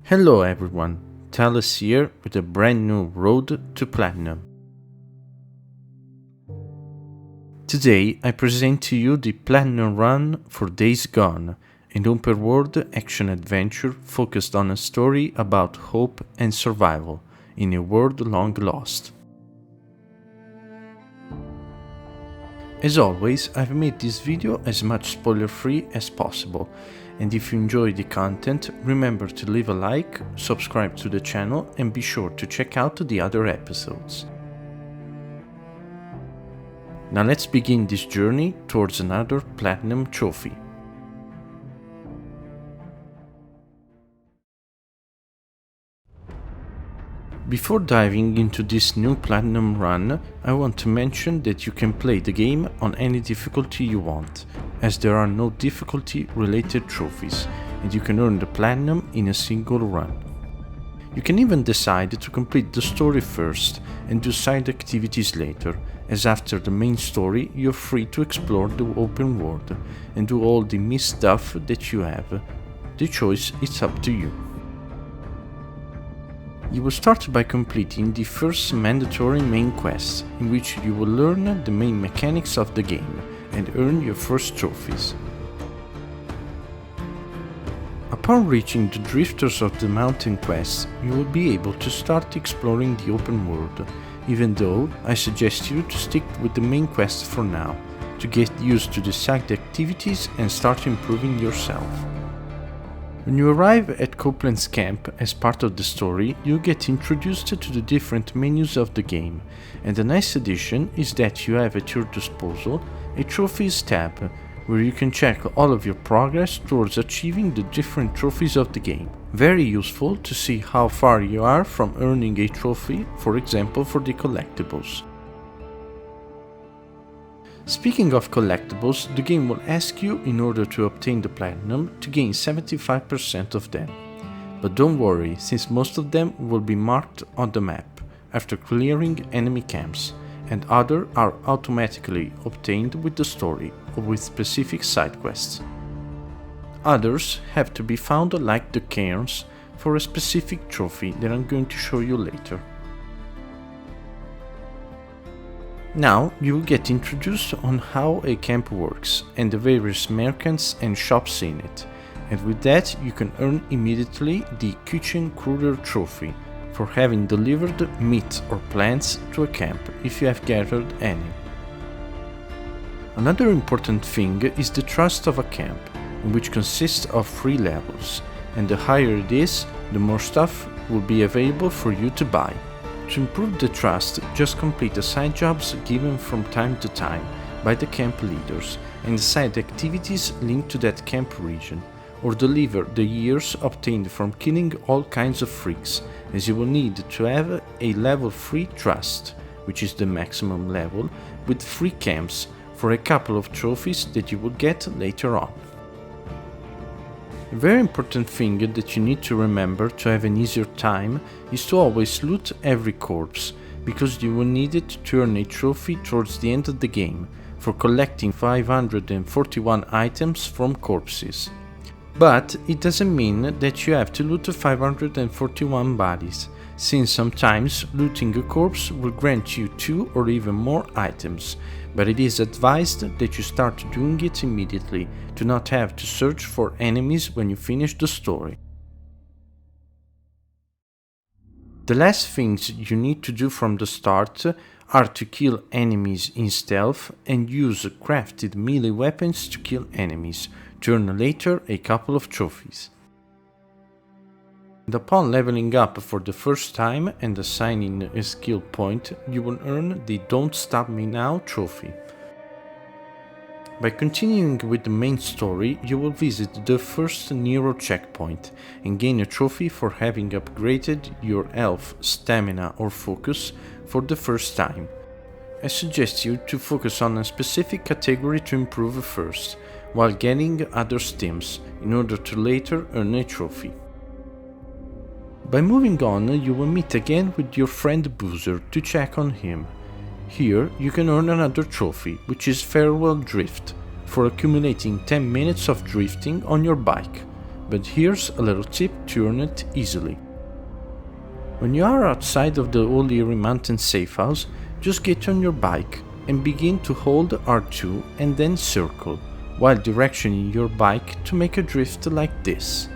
Hello everyone, Talis here with a brand new road to platinum. Today I present to you the platinum run for Days Gone, an open world action adventure focused on a story about hope and survival in a world long lost. As always, I've made this video as much spoiler free as possible, and if you enjoy the content, remember to leave a like, subscribe to the channel and be sure to check out the other episodes. Now let's begin this journey towards another platinum trophy. Before diving into this new platinum run, I want to mention that you can play the game on any difficulty you want, as there are no difficulty related trophies, and you can earn the platinum in a single run. You can even decide to complete the story first and do side activities later, as after the main story you're free to explore the open world and do all the missed stuff that you have. The choice is up to you. You will start by completing the first mandatory main quest, in which you will learn the main mechanics of the game and earn your first trophies. Upon reaching the Drifters of the Mountain quest, you will be able to start exploring the open world, even though I suggest you to stick with the main quest for now, to get used to the side activities and start improving yourself. When you arrive at Copeland's camp as part of the story, you get introduced to the different menus of the game, and a nice addition is that you have at your disposal a Trophies tab, where you can check all of your progress towards achieving the different trophies of the game. Very useful to see how far you are from earning a trophy, for example for the collectibles. Speaking of collectibles, the game will ask you, in order to obtain the platinum, to gain 75% of them. But don't worry, since most of them will be marked on the map after clearing enemy camps, and others are automatically obtained with the story or with specific side quests. Others have to be found, like the Cairns, for a specific trophy that I'm going to show you later. Now you will get introduced on how a camp works and the various merchants and shops in it, and with that you can earn immediately the Kitchen Cruiser trophy for having delivered meat or plants to a camp if you have gathered any. Another important thing is the trust of a camp, which consists of 3 levels, and the higher it is, the more stuff will be available for you to buy. To improve the trust, just complete the side jobs given from time to time by the camp leaders and the side activities linked to that camp region, or deliver the years obtained from killing all kinds of freaks, as you will need to have a level 3 trust, which is the maximum level, with 3 camps for a couple of trophies that you will get later on. A very important thing that you need to remember to have an easier time is to always loot every corpse, because you will need it to earn a trophy towards the end of the game for collecting 541 items from corpses. But it doesn't mean that you have to loot 541 bodies, since sometimes looting a corpse will grant you 2 or even more items, but it is advised that you start doing it immediately to not have to search for enemies when you finish the story. The last things you need to do from the start are to kill enemies in stealth and use crafted melee weapons to kill enemies, to earn later a couple of trophies. And upon leveling up for the first time and assigning a skill point, you will earn the Don't Stop Me Now trophy. By continuing with the main story, you will visit the first Nero checkpoint and gain a trophy for having upgraded your health, stamina or focus for the first time. I suggest you to focus on a specific category to improve first, while getting other stims, in order to later earn a trophy. By moving on, you will meet again with your friend Boozer to check on him. Here you can earn another trophy, which is Farewell Drift, for accumulating 10 minutes of drifting on your bike. but here's a little tip to earn it easily. When you are outside of the Old Erie Mountain safe house, just get on your bike and begin to hold R2 and then circle, while directioning your bike to make a drift like this.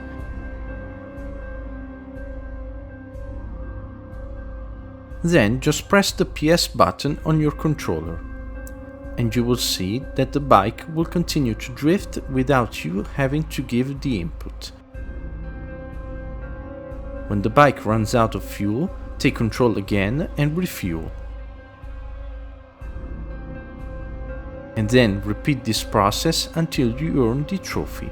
Then just press the PS button on your controller, and you will see that the bike will continue to drift without you having to give the input. When the bike runs out of fuel, take control again and refuel. And then repeat this process until you earn the trophy.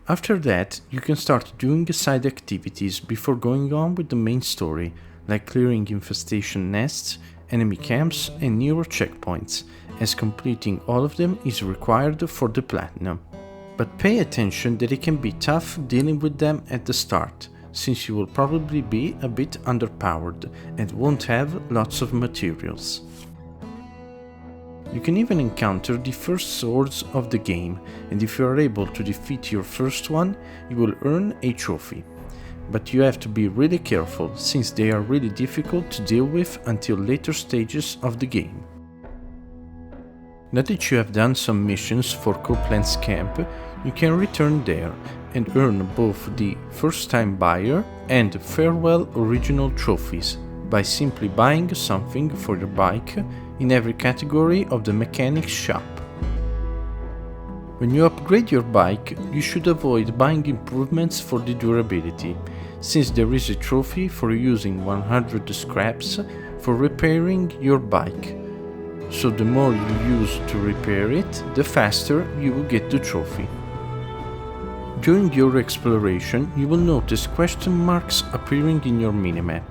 After that, you can start doing side activities before going on with the main story, like clearing infestation nests, enemy camps and newer checkpoints, as completing all of them is required for the platinum. But pay attention that it can be tough dealing with them at the start, since you will probably be a bit underpowered and won't have lots of materials. You can even encounter the first swords of the game, and if you are able to defeat your first one, you will earn a trophy. But you have to be really careful, since they are really difficult to deal with until later stages of the game. Now that you have done some missions for Copeland's camp, you can return there and earn both the First Time Buyer and Farewell Original trophies by simply buying something for your bike in every category of the mechanic's shop. When you upgrade your bike, you should avoid buying improvements for the durability, since there is a trophy for using 100 scraps for repairing your bike. So the more you use to repair it, the faster you will get the trophy. During your exploration, you will notice question marks appearing in your minimap.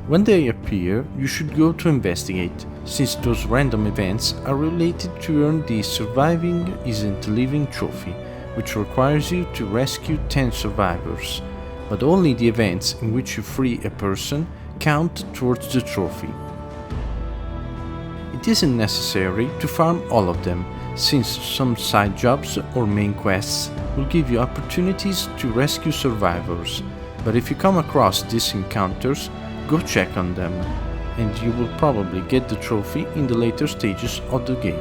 When they appear, you should go to investigate, since those random events are related to earn the Surviving Isn't Living trophy, which requires you to rescue 10 survivors, but only the events in which you free a person count towards the trophy. It isn't necessary to farm all of them, since some side jobs or main quests will give you opportunities to rescue survivors, but if you come across these encounters, go check on them, and you will probably get the trophy in the later stages of the game.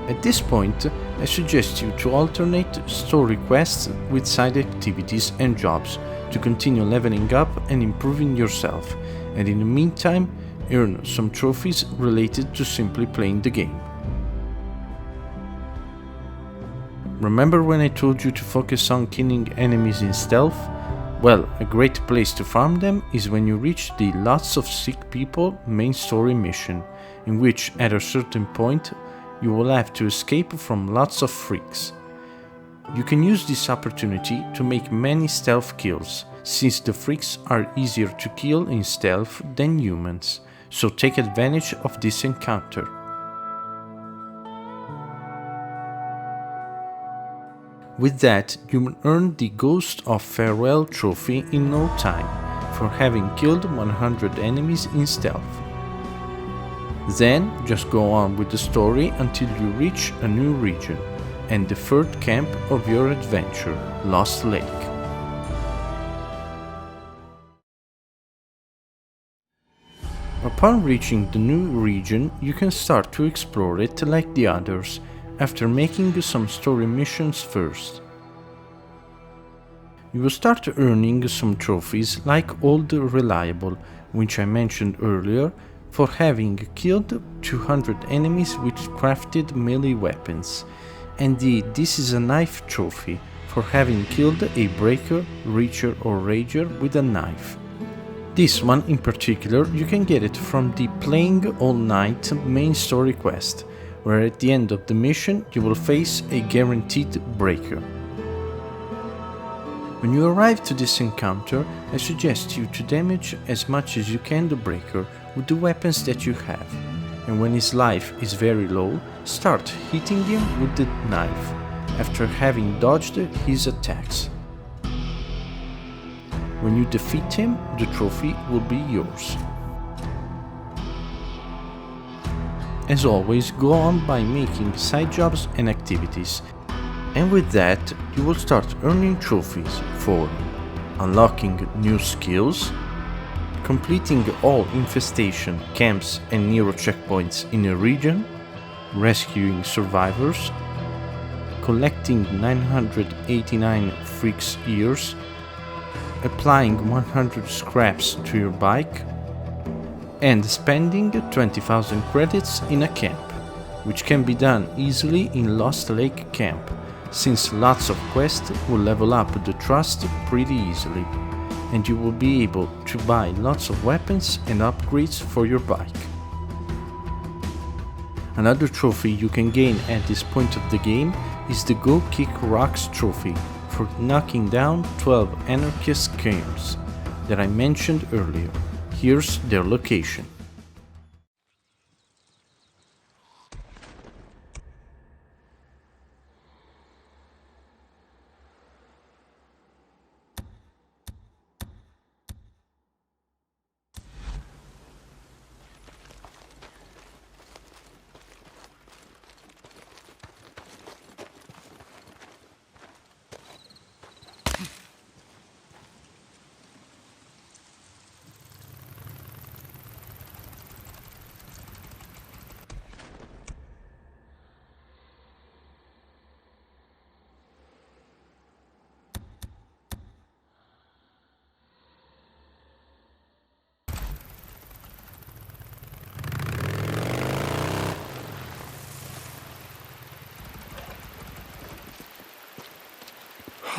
At this point, I suggest you to alternate story quests with side activities and jobs to continue leveling up and improving yourself, and in the meantime, earn some trophies related to simply playing the game. Remember when I told you to focus on killing enemies in stealth? Well, a great place to farm them is when you reach the Lots of Sick People main story mission, in which at a certain point you will have to escape from lots of freaks. You can use this opportunity to make many stealth kills, since the freaks are easier to kill in stealth than humans, so take advantage of this encounter. With that, you will earn the Ghost of Farewell trophy in no time, for having killed 100 enemies in stealth. Then, just go on with the story until you reach a new region, and the third camp of your adventure, Lost Lake. Upon reaching the new region, you can start to explore it like the others, after making some story missions first. You will start earning some trophies like Old Reliable, which I mentioned earlier, for having killed 200 enemies with crafted melee weapons, and the This is a Knife trophy for having killed a breaker, reacher or rager with a knife. This one in particular, you can get it from the Playing All Night main story quest, where at the end of the mission you will face a guaranteed breaker. When you arrive to this encounter, I suggest you to damage as much as you can the breaker with the weapons that you have, and when his life is very low, start hitting him with the knife, after having dodged his attacks. When you defeat him, the trophy will be yours. As always, go on by making side jobs and activities, and with that you will start earning trophies for unlocking new skills, completing all infestation camps and Nero checkpoints in a region, rescuing survivors, collecting 989 freaks' ears, applying 100 scraps to your bike, and spending 20,000 credits in a camp, which can be done easily in Lost Lake Camp, since lots of quests will level up the trust pretty easily, and you will be able to buy lots of weapons and upgrades for your bike. Another trophy you can gain at this point of the game is the Go Kick Rocks trophy for knocking down 12 Anarchist Cairns that I mentioned earlier. Here's their location.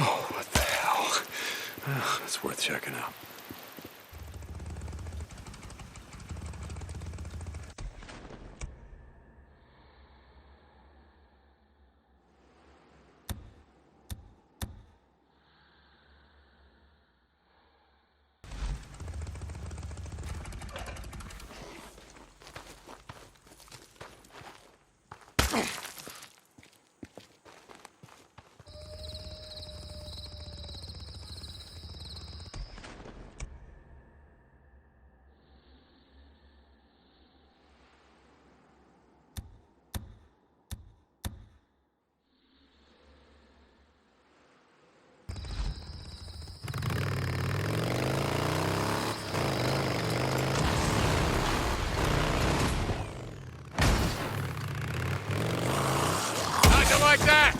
Oh, what the hell? It's worth checking out. Like that!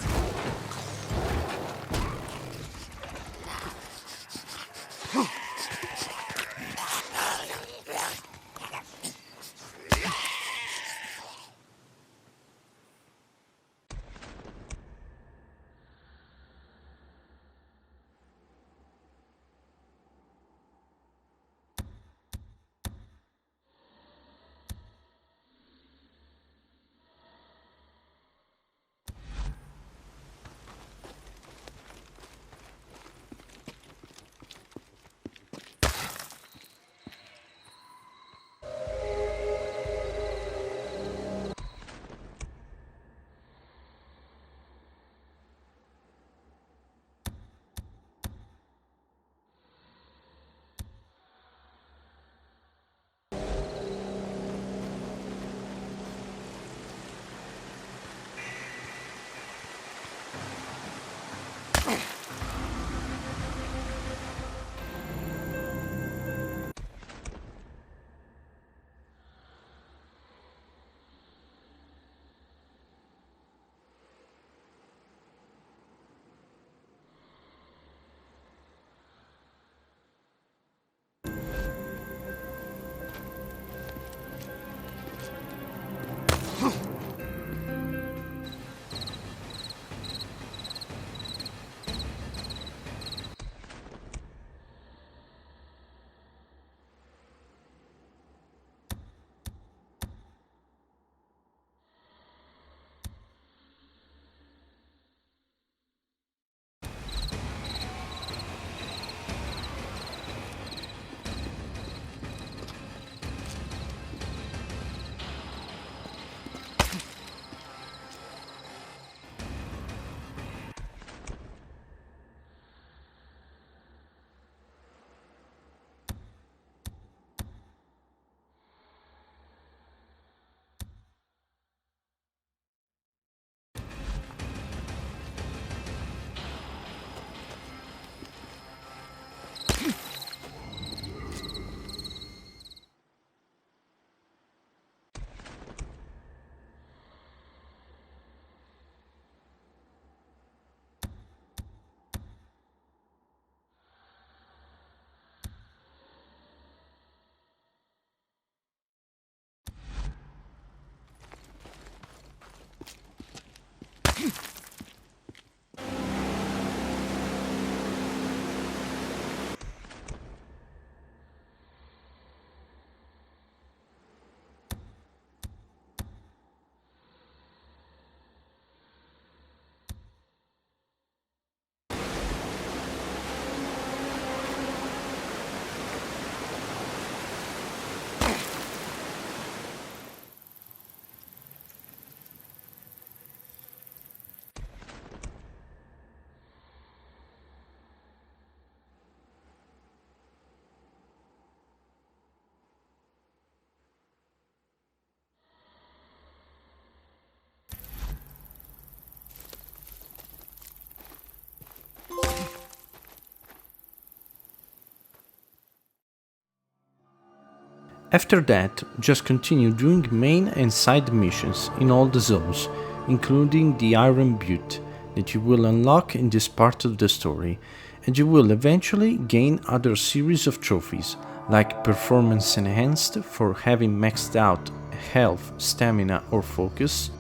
After that, just continue doing main and side missions in all the zones, including the Iron Butte, that you will unlock in this part of the story, and you will eventually gain other series of trophies, like Performance Enhanced for having maxed out health, stamina or focus,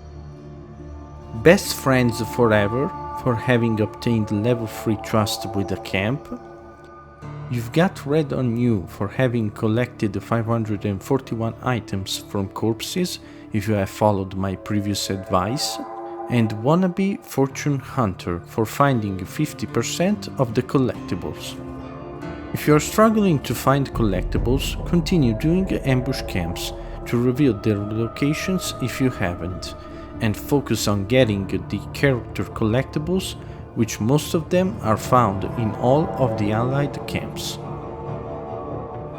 Best Friends Forever for having obtained level 3 trust with a camp, You've got Red on You for having collected 541 items from corpses if you have followed my previous advice, and Wannabe Fortune Hunter for finding 50% of the collectibles. If you are struggling to find collectibles, continue doing ambush camps to reveal their locations if you haven't, and focus on getting the character collectibles, which most of them are found in all of the allied camps.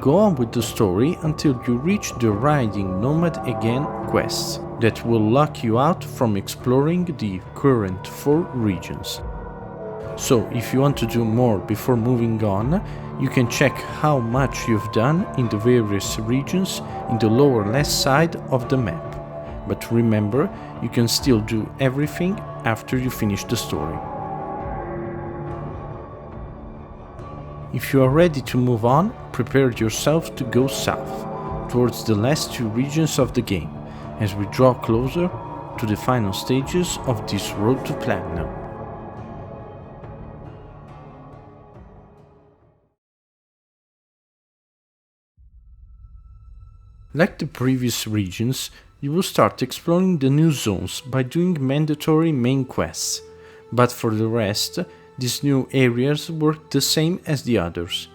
Go on with the story until you reach the Riding Nomad Again quest that will lock you out from exploring the current 4 regions. So if you want to do more before moving on, you can check how much you've done in the various regions in the lower left side of the map. But remember, you can still do everything after you finish the story. If you are ready to move on, prepare yourself to go south, towards the last 2 regions of the game, as we draw closer to the final stages of this road to Platinum. Like the previous regions, you will start exploring the new zones by doing mandatory main quests, but for the rest, these new areas work the same as the others,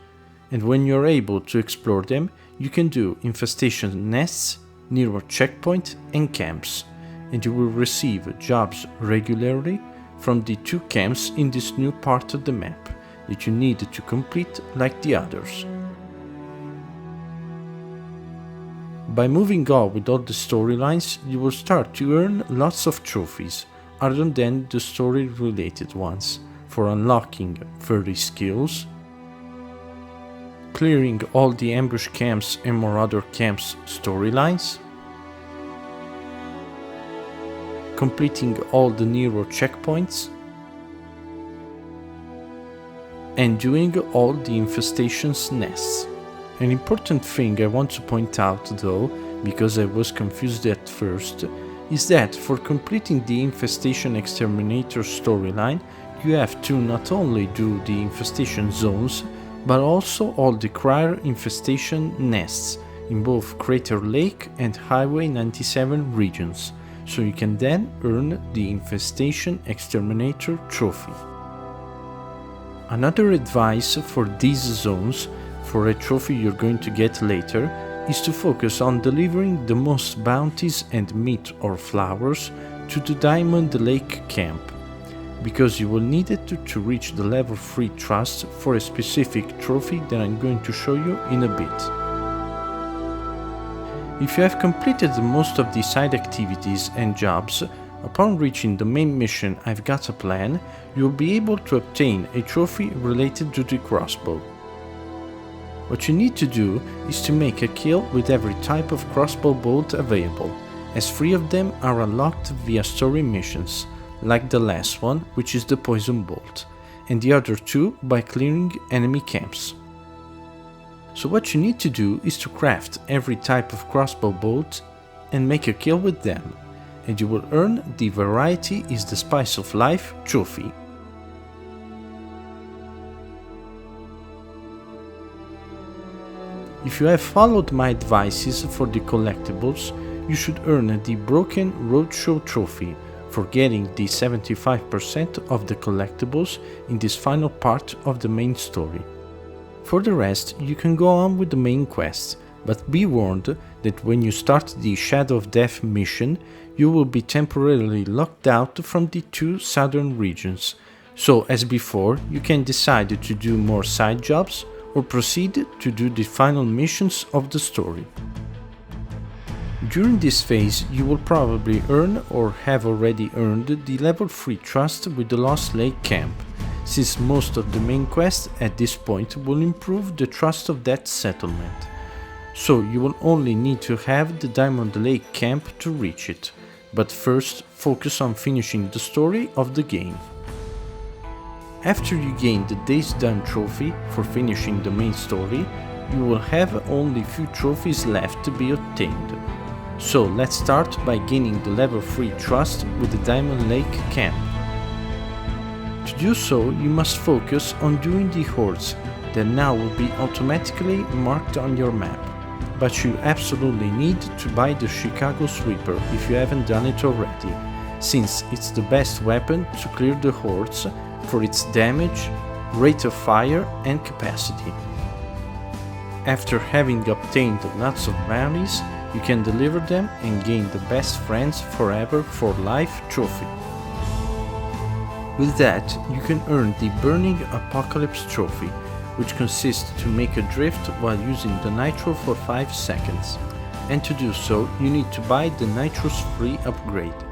and when you're able to explore them, you can do infestation nests, nearby checkpoints and camps, and you will receive jobs regularly from the 2 camps in this new part of the map that you need to complete like the others. By moving on with all the storylines, you will start to earn lots of trophies, other than the story-related ones, for unlocking 30 skills, clearing all the ambush camps and more other camps storylines, completing all the Nero checkpoints, and doing all the infestation's nests. An important thing I want to point out though, because I was confused at first, is that for completing the Infestation Exterminator storyline, you have to not only do the infestation zones, but also all the Crier infestation nests in both Crater Lake and Highway 97 regions, so you can then earn the Infestation Exterminator trophy. Another advice for these zones, for a trophy you're going to get later, is to focus on delivering the most bounties and meat or flowers to the Diamond Lake camp, because you will need it to reach the level 3 trust for a specific trophy that I'm going to show you in a bit. If you have completed most of the side activities and jobs, upon reaching the main mission I've Got a Plan, you'll be able to obtain a trophy related to the crossbow. What you need to do is to make a kill with every type of crossbow bolt available, as 3 of them are unlocked via story missions, like the last one, which is the poison bolt, and the other 2 by clearing enemy camps. So what you need to do is to craft every type of crossbow bolt and make a kill with them, and you will earn the Variety is the Spice of Life trophy. If you have followed my advices for the collectibles, you should earn the Broken Roadshow trophy for getting the 75% of the collectibles in this final part of the main story. For the rest, you can go on with the main quest, but be warned that when you start the Shadow of Death mission, you will be temporarily locked out from the 2 southern regions, so as before, you can decide to do more side jobs or proceed to do the final missions of the story. During this phase, you will probably earn or have already earned the level 3 trust with the Lost Lake camp, since most of the main quests at this point will improve the trust of that settlement. so you will only need to have the Diamond Lake camp to reach it, but first focus on finishing the story of the game. After you gain the Days Done trophy for finishing the main story, you will have only few trophies left to be obtained. So let's start by gaining the level 3 trust with the Diamond Lake camp. To do so, you must focus on doing the hordes that now will be automatically marked on your map. But you absolutely need to buy the Chicago Sweeper if you haven't done it already, since it's the best weapon to clear the hordes for its damage, rate of fire and capacity. After having obtained lots of bounties, you can deliver them and gain the Best Friends Forever for Life trophy. With that, you can earn the Burning Apocalypse trophy, which consists to make a drift while using the nitro for 5 seconds. And to do so, you need to buy the Nitro's free upgrade,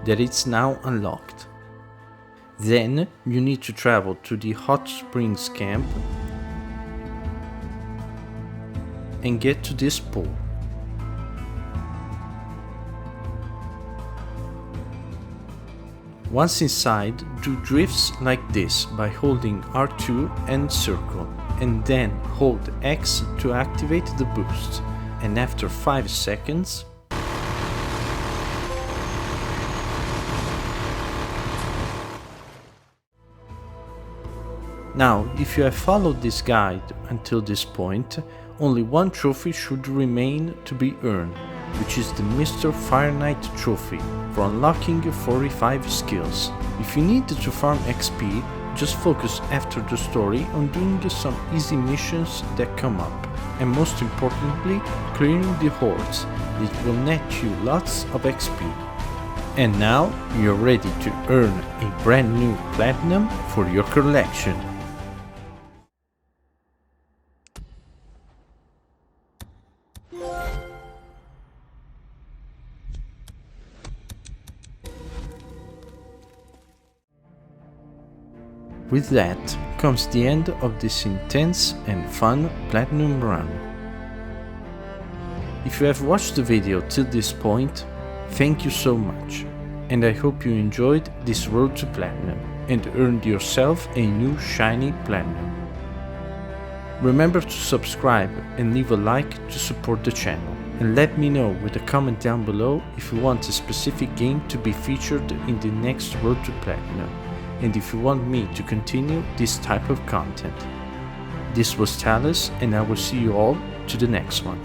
that it's now unlocked. Then you need to travel to the Hot Springs camp and get to this pool. Once inside, do drifts like this by holding R2 and circle, and then hold X to activate the boost, and after 5 seconds, now, if you have followed this guide until this point, only one trophy should remain to be earned, which is the Mr. Fire Knight trophy for unlocking 45 skills. If you need to farm XP, just focus after the story on doing some easy missions that come up, and most importantly, clearing the hordes. It will net you lots of XP. And now, you're ready to earn a brand new platinum for your collection. With that comes the end of this intense and fun platinum run. If you have watched the video till this point, thank you so much, and I hope you enjoyed this road to platinum and earned yourself a new shiny platinum. Remember to subscribe and leave a like to support the channel, and let me know with a comment down below if you want a specific game to be featured in the next road to platinum, and if you want me to continue this type of content. This was Talus, and I will see you all to the next one.